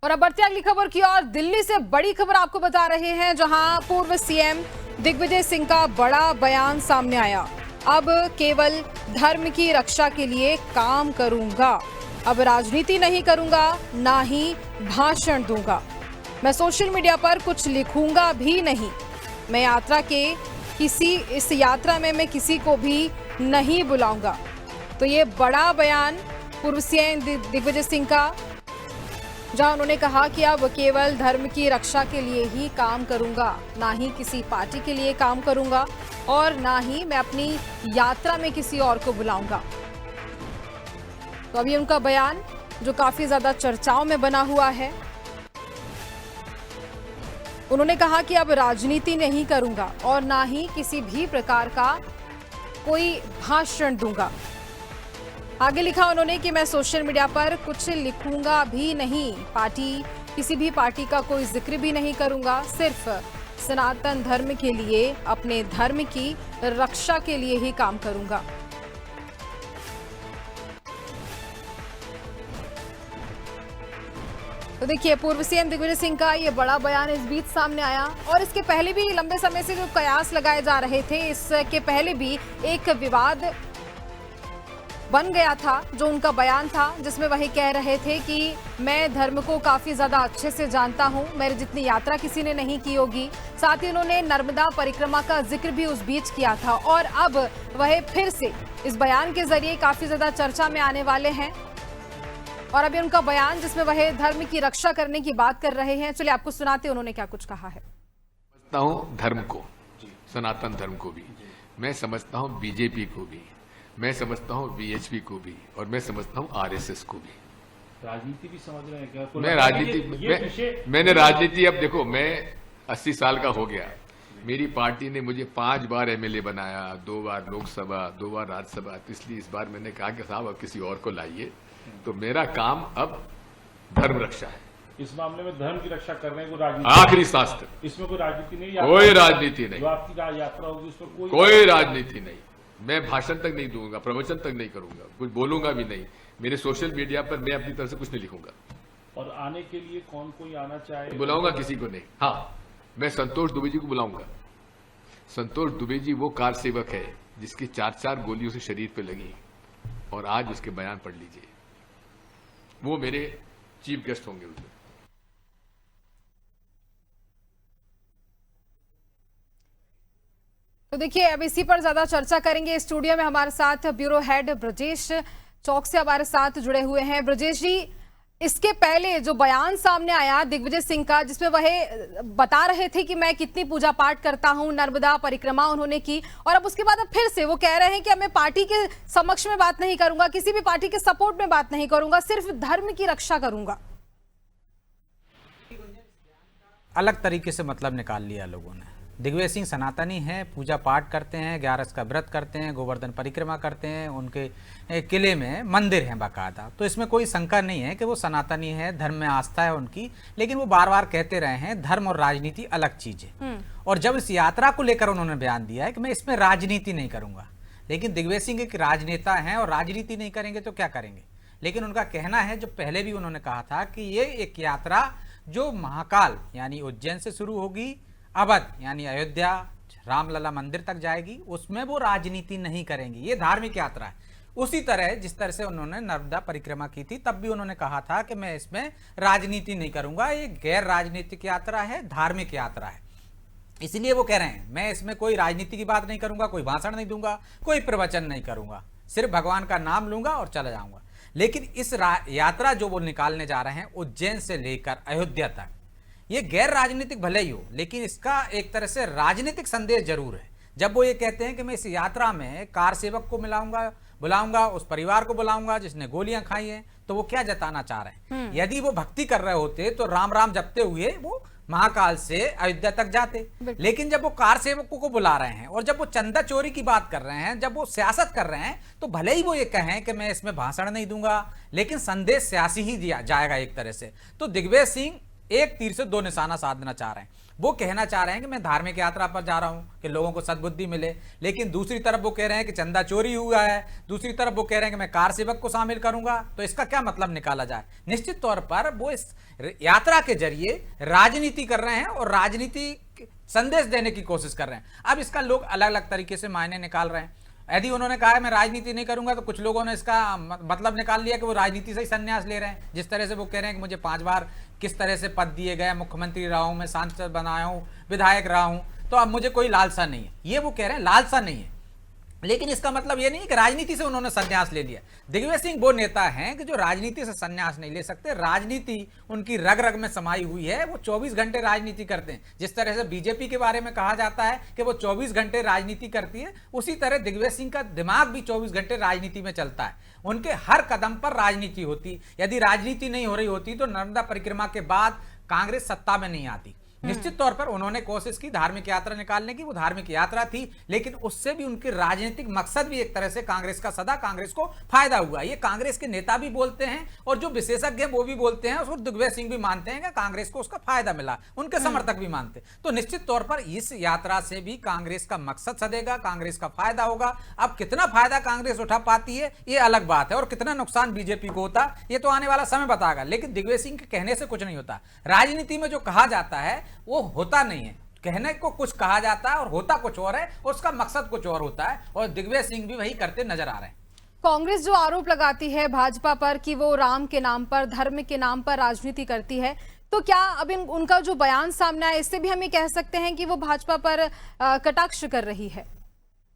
और अब बढ़ते अगली खबर की ओर। दिल्ली से बड़ी खबर आपको बता रहे हैं, जहां पूर्व सीएम दिग्विजय सिंह का बड़ा बयान सामने आया। अब केवल धर्म की रक्षा के लिए काम करूंगा, अब राजनीति नहीं करूंगा, ना ही भाषण दूंगा। मैं सोशल मीडिया पर कुछ लिखूंगा भी नहीं। मैं इस यात्रा में मैं किसी को भी नहीं बुलाऊंगा। तो ये बड़ा बयान पूर्व सीएम दिग्विजय सिंह का, जहां उन्होंने कहा कि अब केवल धर्म की रक्षा के लिए ही काम करूंगा, ना ही किसी पार्टी के लिए काम करूंगा और ना ही मैं अपनी यात्रा में किसी और को बुलाऊंगा। तो अभी उनका बयान जो काफी ज्यादा चर्चाओं में बना हुआ है, उन्होंने कहा कि अब राजनीति नहीं करूंगा और ना ही किसी भी प्रकार का कोई भाषण दूंगा। आगे लिखा उन्होंने कि मैं सोशल मीडिया पर कुछ लिखूंगा भी नहीं, किसी भी पार्टी का कोई जिक्र भी नहीं करूंगा, सिर्फ सनातन धर्म के लिए, अपने धर्म की रक्षा के लिए ही काम करूंगा। तो देखिए, पूर्व सीएम दिग्विजय सिंह का ये बड़ा बयान इस बीच सामने आया। और इसके पहले भी लंबे समय से जो कयास लगाए जा रहे थे, इसके पहले भी एक विवाद बन गया था जो उनका बयान था, जिसमें वही कह रहे थे कि मैं धर्म को काफी ज्यादा अच्छे से जानता हूं, मेरी जितनी यात्रा किसी ने नहीं की होगी। साथ ही उन्होंने नर्मदा परिक्रमा का जिक्र भी उस बीच किया था और अब वह फिर से इस बयान के जरिए काफी ज्यादा चर्चा में आने वाले हैं। और अभी उनका बयान जिसमें वह धर्म की रक्षा करने की बात कर रहे हैं, चलिए आपको सुनाते हैं उन्होंने क्या कुछ कहा है। समझता हूँ धर्म को, सनातन धर्म को भी, मैं समझता हूँ बीजेपी को भी, मैं समझता हूँ बीएचपी को भी, और मैं समझता हूँ आरएसएस को भी। राजनीति भी समझ रहे हैं क्या? मैं राजनीति मैंने राजनीति, अब देखो मैं 80 साल का हो गया। मेरी पार्टी ने मुझे 5 बार एमएलए बनाया, 2 बार लोकसभा, 2 बार राज्यसभा। तो इसलिए इस बार मैंने कहा कि साहब अब किसी और को लाइए। तो मेरा काम अब धर्म रक्षा है। इस मामले में धर्म की रक्षा करने को राजनीति, आखिरी सांस तक इसमें कोई राजनीति नहीं, कोई राजनीति नहीं। जो आपकी यात्रा होगी उसमें कोई राजनीति नहीं। मैं भाषण तक नहीं दूंगा, प्रवचन तक नहीं करूंगा, कुछ बोलूंगा भी नहीं। मेरे सोशल मीडिया पर मैं अपनी तरफ से कुछ नहीं लिखूंगा। और आने के लिए कौन कोई आना चाहे बुलाऊंगा किसी को नहीं। हाँ, मैं संतोष दुबे जी को बुलाऊंगा। संतोष दुबे जी वो कार सेवक है जिसकी 4-4 गोलियों से शरीर पे लगी, और आज उसके बयान पढ़ लीजिए। वो मेरे चीफ गेस्ट होंगे उसमें। तो देखिए, अब इसी पर ज्यादा चर्चा करेंगे। स्टूडियो में हमारे साथ ब्यूरो हेड ब्रजेश चौक से हमारे साथ जुड़े हुए हैं। ब्रजेश जी, इसके पहले जो बयान सामने आया दिग्विजय सिंह का, जिसमें वह बता रहे थे कि मैं कितनी पूजा पाठ करता हूं, नर्मदा परिक्रमा उन्होंने की, और अब उसके बाद अब फिर से वो कह रहे हैं कि अब मैं पार्टी के समक्ष में बात नहीं करूंगा, किसी भी पार्टी के सपोर्ट में बात नहीं करूंगा, सिर्फ धर्म की रक्षा करूंगा। अलग तरीके से मतलब निकाल लिया लोगों ने। दिग्विजय सिंह सनातनी हैं, पूजा पाठ करते हैं, 11 का व्रत करते हैं, गोवर्धन परिक्रमा करते हैं, उनके किले में मंदिर हैं बाकायदा। तो इसमें कोई शंका नहीं है कि वो सनातनी है, धर्म में आस्था है उनकी। लेकिन वो बार बार कहते रहे हैं धर्म और राजनीति अलग चीज है। और जब इस यात्रा को लेकर उन्होंने बयान दिया है कि मैं इसमें राजनीति नहीं करूंगा, लेकिन दिग्विजय सिंह एक राजनेता हैं और राजनीति नहीं करेंगे तो क्या करेंगे। लेकिन उनका कहना है, जो पहले भी उन्होंने कहा था, कि ये एक यात्रा जो महाकाल यानी उज्जैन से शुरू होगी, अवध यानी अयोध्या रामलला मंदिर तक जाएगी, उसमें वो राजनीति नहीं करेंगे, ये धार्मिक यात्रा है। उसी तरह जिस तरह से उन्होंने नर्मदा परिक्रमा की थी, तब भी उन्होंने कहा था कि मैं इसमें राजनीति नहीं करूंगा, ये गैर राजनीतिक यात्रा है, धार्मिक यात्रा है। इसलिए वो कह रहे हैं मैं इसमें कोई राजनीति की बात नहीं करूंगा, कोई भाषण नहीं दूंगा, कोई प्रवचन नहीं करूंगा, सिर्फ भगवान का नाम लूंगा और चला जाऊंगा। लेकिन इस यात्रा जो वो निकालने जा रहे हैं उज्जैन से लेकर अयोध्या तक, ये गैर राजनीतिक भले ही हो, लेकिन इसका एक तरह से राजनीतिक संदेश जरूर है। जब वो ये कहते हैं कि मैं इस यात्रा में कार सेवक को बुलाऊंगा, उस परिवार को बुलाऊंगा जिसने गोलियां खाई हैं, तो वो क्या जताना चाह रहे हैं। यदि वो भक्ति कर रहे होते तो राम राम जपते हुए वो महाकाल से अयोध्या तक जाते। लेकिन जब वो कार सेवकों को बुला रहे हैं और जब वो चंदा चोरी की बात कर रहे हैं, जब वो सियासत कर रहे हैं, तो भले ही वो ये कहें कि मैं इसमें भाषण नहीं दूंगा, लेकिन संदेश सियासी ही दिया जाएगा एक तरह से। तो दिग्विजय सिंह एक तीर से दो निशाना साधना चाह रहे हैं। वो कहना चाह रहे हैं कि मैं धार्मिक यात्रा पर जा रहा हूं कि लोगों को सद्बुद्धि मिले, लेकिन दूसरी तरफ वो कह रहे हैं कि चंदा चोरी हुआ है, दूसरी तरफ वो कह रहे हैं कि मैं कार सेवक को शामिल करूंगा। तो इसका क्या मतलब निकाला जाए? निश्चित तौर पर वो इस यात्रा के जरिए राजनीति कर रहे हैं और राजनीति संदेश देने की कोशिश कर रहे हैं। अब इसका लोग अलग अलग तरीके से मायने निकाल रहे हैं। यदि उन्होंने कहा है मैं राजनीति नहीं करूंगा, तो कुछ लोगों ने इसका मतलब निकाल लिया कि वो राजनीति से ही संन्यास ले रहे हैं। जिस तरह से वो कह रहे हैं कि मुझे 5 बार किस तरह से पद दिए गए, मुख्यमंत्री रहा हूं, मैं सांसद बनाया हूं, विधायक रहा हूं, तो अब मुझे कोई लालसा नहीं है। ये वो कह रहे हैं लालसा नहीं है, लेकिन इसका मतलब ये नहीं कि राजनीति से उन्होंने संन्यास ले लिया। दिग्विजय सिंह वो नेता हैं कि जो राजनीति से संन्यास नहीं ले सकते। राजनीति उनकी रग रग में समाई हुई है। वो 24 घंटे राजनीति करते हैं। जिस तरह से बीजेपी के बारे में कहा जाता है कि वो 24 घंटे राजनीति करती है, उसी तरह दिग्विजय सिंह का दिमाग भी 24 घंटे राजनीति में चलता है। उनके हर कदम पर राजनीति होती। यदि राजनीति नहीं हो रही होती तो नर्मदा परिक्रमा के बाद कांग्रेस सत्ता में नहीं आती। निश्चित तौर पर उन्होंने कोशिश की धार्मिक यात्रा निकालने की, वो धार्मिक यात्रा थी, लेकिन उससे भी उनके राजनीतिक मकसद भी एक तरह से कांग्रेस का सदा कांग्रेस को फायदा हुआ। ये कांग्रेस के नेता भी बोलते हैं और जो विशेषज्ञ हैं वो भी बोलते हैं, और दिग्विजय सिंह भी मानते हैं कि कांग्रेस को उसका फायदा मिला, उनके समर्थक भी मानते हैं। तो निश्चित तौर पर इस यात्रा से भी कांग्रेस का मकसद सदेगा, कांग्रेस का फायदा होगा। अब कितना फायदा कांग्रेस उठा पाती है ये अलग बात है, और कितना नुकसान बीजेपी को होता ये तो आने वाला समय बताएगा। लेकिन दिग्विजय सिंह के कहने से कुछ नहीं होता। राजनीति में जो कहा जाता है वो होता नहीं है। कहने को कुछ कहा जाता है और होता कुछ और है, उसका मकसद कुछ और होता है, और दिग्विजय सिंह भी वही करते नजर आ रहे हैं। कांग्रेस जो आरोप लगाती है भाजपा पर कि वो राम के नाम पर, धर्म के नाम पर राजनीति करती है, तो क्या अब उनका जो बयान सामने आया इससे भी हम ये कह सकते हैं कि वो भाजपा पर कटाक्ष कर रही है?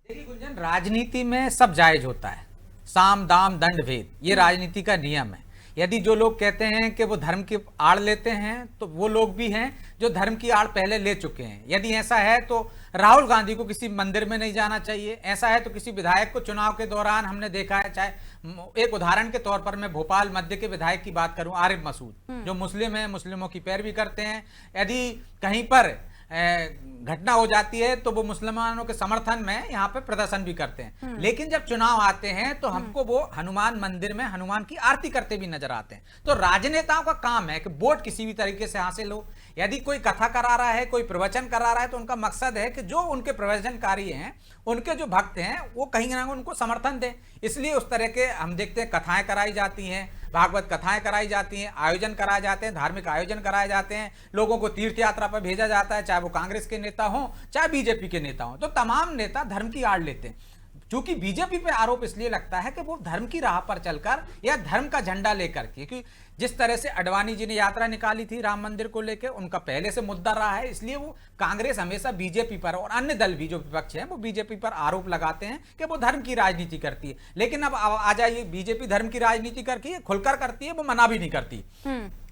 देखिए गुंजन, राजनीति में सब जायज होता है, साम दाम दंड भेद, ये राजनीति का नियम है। यदि जो लोग कहते हैं कि वो धर्म की आड़ लेते हैं, तो वो लोग भी हैं जो धर्म की आड़ पहले ले चुके हैं। यदि ऐसा है तो राहुल गांधी को किसी मंदिर में नहीं जाना चाहिए। ऐसा है तो किसी विधायक को चुनाव के दौरान हमने देखा है, चाहे एक उदाहरण के तौर पर मैं भोपाल मध्य के विधायक की बात करूं, आरिफ मसूद, जो मुस्लिम है, मुस्लिमों की पैरवी करते हैं। यदि कहीं पर घटना हो जाती है तो वो मुसलमानों के समर्थन में यहाँ पे प्रदर्शन भी करते हैं। लेकिन जब चुनाव आते हैं तो हमको वो हनुमान मंदिर में हनुमान की आरती करते भी नजर आते हैं। तो राजनेताओं का काम है कि वोट किसी भी तरीके से हासिल हो। यदि कोई कथा करा रहा है, कोई प्रवचन करा रहा है, तो उनका मकसद है कि जो उनके प्रवचनकारी हैं, उनके जो भक्त हैं, वो कहीं ना कहीं उनको समर्थन दें। इसलिए उस तरह के हम देखते हैं कथाएं कराई जाती हैं, भागवत कथाएं कराई जाती हैं, आयोजन कराए जाते हैं, धार्मिक आयोजन कराए जाते हैं, लोगों को तीर्थ यात्रा पर भेजा जाता है, चाहे वो कांग्रेस के नेता हों चाहे बीजेपी के नेता हों। तो तमाम नेता धर्म की आड़ लेते हैं। चूंकि बीजेपी पे आरोप इसलिए लगता है कि वो धर्म की राह पर चलकर या धर्म का झंडा लेकर के, क्योंकि जिस तरह से अडवाणी जी ने यात्रा निकाली थी राम मंदिर को लेकर, उनका पहले से मुद्दा रहा है, इसलिए वो कांग्रेस हमेशा बीजेपी पर और अन्य दल भी जो विपक्ष है वो बीजेपी पर आरोप लगाते हैं कि वो धर्म की राजनीति करती है। लेकिन अब आ जाइए, बीजेपी धर्म की राजनीति करती है, खुलकर करती है, वो मना भी नहीं करती।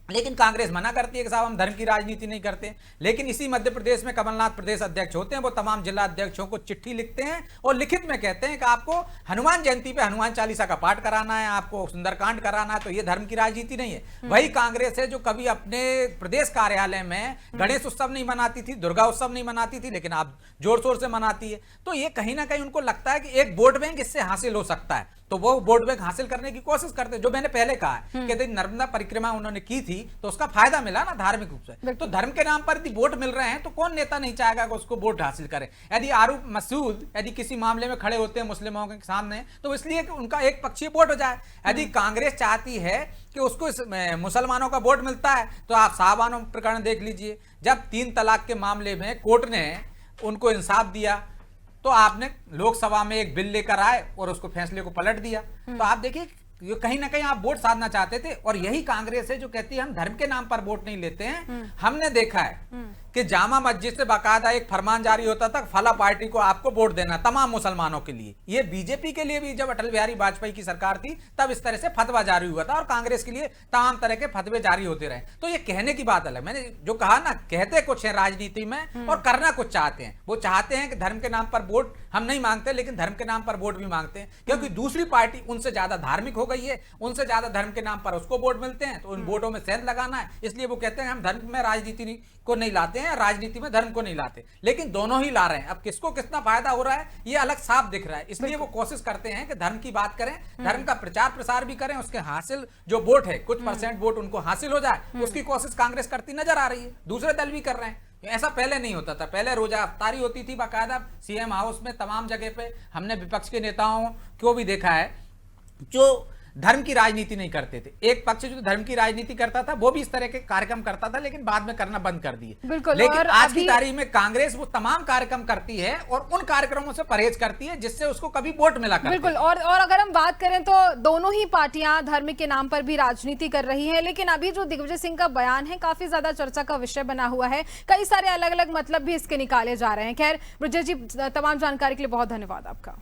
लेकिन कांग्रेस मना करती है कि साहब हम धर्म की राजनीति नहीं करते। लेकिन इसी मध्य प्रदेश में कमलनाथ प्रदेश अध्यक्ष होते हैं, वो तमाम जिला अध्यक्षों को चिट्ठी लिखते हैं और लिखित में कहते हैं कि आपको हनुमान जयंती पे हनुमान चालीसा का पाठ कराना है, आपको सुंदरकांड कराना है, तो ये धर्म की राजनीति नहीं है। वही कांग्रेस है जो कभी अपने प्रदेश कार्यालय में गणेश उत्सव नहीं मनाती थी, दुर्गा उत्सव नहीं मनाती थी, लेकिन आप जोर शोर से मनाती है। तो ये कहीं ना कहीं उनको लगता है कि एक वोट बैंक इससे हासिल हो सकता है, तो वो वोट बैंक हासिल करने की कोशिश करते हैं। जो मैंने पहले कहा है कि नर्मदा परिक्रमा उन्होंने की थी तो उसका फायदा मिला ना धार्मिक रूप से। तो धर्म के नाम पर यदि वोट मिल रहे हैं तो कौन नेता नहीं चाहेगा कि उसको वोट हासिल करे। यदि आरिफ मसूद यदि किसी मामले में खड़े होते हैं मुस्लिमों के सामने, तो इसलिए कि उनका एक पक्षीय वोट हो जाए। यदि कांग्रेस चाहती है कि उसको मुसलमानों का वोट मिलता है, तो आप साहबानो प्रकरण देख लीजिए। जब 3 तलाक के मामले में कोर्ट ने उनको इंसाफ दिया तो आपने लोकसभा में एक बिल लेकर आए और उसको फैसले को पलट दिया। तो आप देखिए ये कहीं ना कहीं आप वोट साधना चाहते थे। और यही कांग्रेस है जो कहती है हम धर्म के नाम पर वोट नहीं लेते हैं। हमने देखा है कि जामा मस्जिद से बाकायदा एक फरमान जारी होता था, फला पार्टी को आपको वोट देना, तमाम मुसलमानों के लिए। ये बीजेपी के लिए भी जब अटल बिहारी वाजपेयी की सरकार थी तब इस तरह से फतवा जारी हुआ था, और कांग्रेस के लिए तमाम तरह के फतवे जारी होते रहे। तो ये कहने की बात अलग, मैंने जो कहा ना, कहते कुछ है राजनीति में और करना कुछ चाहते हैं। वो चाहते हैं कि धर्म के नाम पर वोट हम नहीं मांगते, लेकिन धर्म के नाम पर वोट भी मांगते हैं, क्योंकि दूसरी पार्टी उनसे ज्यादा धार्मिक हो गई है, उनसे ज्यादा धर्म के नाम पर उसको वोट मिलते हैं, तो उन वोटों में सेंध लगाना है। इसलिए वो कहते हैं हम धर्म में राजनीति को नहीं लाते हैं, हैं, राजनीति में धर्म को नहीं लाते, लेकिन दोनों ही ला रहे हैं। अब किसको कितना फायदा हो रहा है ये अलग साफ दिख रहा है, इसलिए वो कोशिश करते हैं कि धर्म की बात करें, धर्म का प्रचार प्रसार भी करें, उसके हासिल जो वोट है, कुछ परसेंट वोट उनको हासिल हो जाए, उसकी कोशिश कांग्रेस करती नजर आ रही है, दूसरे दल भी कर रहे हैं। ऐसा पहले नहीं होता था, पहले रोजा अफ्तारी होती थी बाकायदा सीएम हाउस में, तमाम जगह पे हमने विपक्ष के नेताओं को भी देखा है जो धर्म की राजनीति नहीं करते थे। एक पक्ष जो धर्म की राजनीति करता था वो भी इस तरह के कार्यक्रम करता था, लेकिन बाद में करना बंद कर दिए। बिल्कुल, लेकिन और आज की तारीख में कांग्रेस वो तमाम कार्यक्रम करती है और उन कार्यक्रमों से परहेज करती है जिससे उसको कभी वोट मिला करते। बिल्कुल, और अगर हम बात करें तो दोनों ही पार्टियां धर्म के नाम पर भी राजनीति कर रही हैं, लेकिन अभी जो दिग्विजय सिंह का बयान है काफी ज्यादा चर्चा का विषय बना हुआ है, कई सारे अलग अलग मतलब भी इसके निकाले जा रहे हैं। खैर ब्रजेश जी, तमाम जानकारी के लिए बहुत धन्यवाद आपका।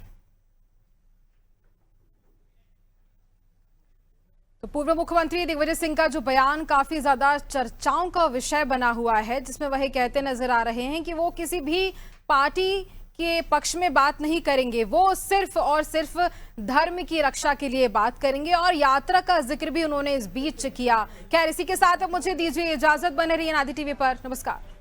तो पूर्व मुख्यमंत्री दिग्विजय सिंह का जो बयान काफी ज्यादा चर्चाओं का विषय बना हुआ है, जिसमें वह कहते नजर आ रहे हैं कि वो किसी भी पार्टी के पक्ष में बात नहीं करेंगे, वो सिर्फ और सिर्फ धर्म की रक्षा के लिए बात करेंगे, और यात्रा का जिक्र भी उन्होंने इस बीच किया। खैर इसी के साथ अब मुझे दीजिए इजाजत, बने रहिए नादी टीवी पर। नमस्कार।